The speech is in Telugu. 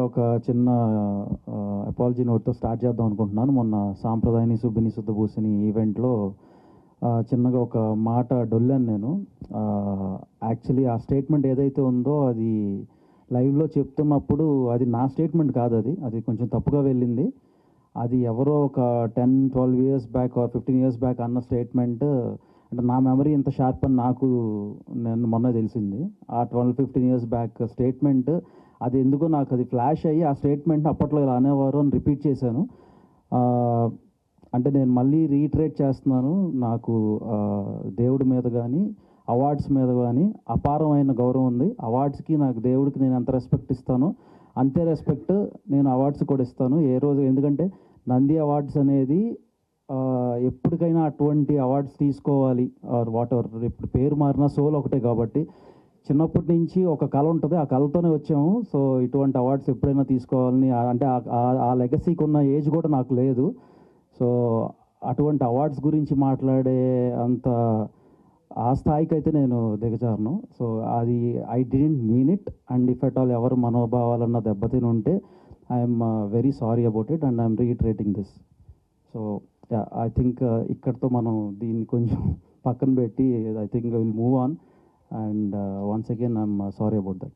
ఒక చిన్న అపాలజీ నోట్తో స్టార్ట్ చేద్దాం అనుకుంటున్నాను. మొన్న సాంప్రదాయని సుబ్బిని శుద్ధపూసని ఈవెంట్లో చిన్నగా ఒక మాట డొల్లాను నేను. యాక్చువల్లీ ఆ స్టేట్మెంట్ ఏదైతే ఉందో అది లైవ్లో చెప్తున్నప్పుడు అది నా స్టేట్మెంట్ కాదు, అది కొంచెం తప్పుగా వెళ్ళింది. అది ఎవరో ఒక 10-12 years back or 15 years back అన్న స్టేట్మెంట్. అంటే నా మెమరీ ఇంత షార్ప్ అని నేను మొన్న తెలిసింది. ఆ 12-15 ఇయర్స్ బ్యాక్ స్టేట్మెంట్ అది ఎందుకో నాకు అది ఫ్లాష్ అయ్యి ఆ స్టేట్మెంట్ని అప్పట్లో ఇలా అనేవారు అని రిపీట్ చేశాను. అంటే నేను మళ్ళీ రీట్రేట్ చేస్తున్నాను. నాకు దేవుడి మీద కానీ అవార్డ్స్ మీద కానీ అపారమైన గౌరవం ఉంది. అవార్డ్స్కి నాకు దేవుడికి నేను ఎంత రెస్పెక్ట్ ఇస్తానో అంతే రెస్పెక్ట్ నేను అవార్డ్స్ కూడా ఇస్తాను ఏ రోజు. ఎందుకంటే నంది అవార్డ్స్ అనేది ఎప్పటికైనా అటువంటి అవార్డ్స్ తీసుకోవాలి ఆర్ వాట్ ఎవర్, ఇప్పుడు పేరు మారినా సోల్ ఒకటే కాబట్టి చిన్నప్పటి నుంచి ఒక కళ ఉంటుంది, ఆ కళతోనే వచ్చాము. సో ఇటువంటి అవార్డ్స్ ఎప్పుడైనా తీసుకోవాలని, అంటే ఆ లెగసీకి ఉన్న ఏజ్ కూడా నాకు లేదు. సో అటువంటి అవార్డ్స్ గురించి మాట్లాడే అంత ఆ స్థాయికి అయితే నేను దిగజారను. సో అది I didn't mean it. And if at all ఎవరు మనోభావాలన్న దెబ్బతిని ఉంటే I'm very sorry about it and I'm retreating this. So I think ఇక్కడితో మనం దీన్ని కొంచెం పక్కన పెట్టి I think will move on. And once again, I'm sorry about that.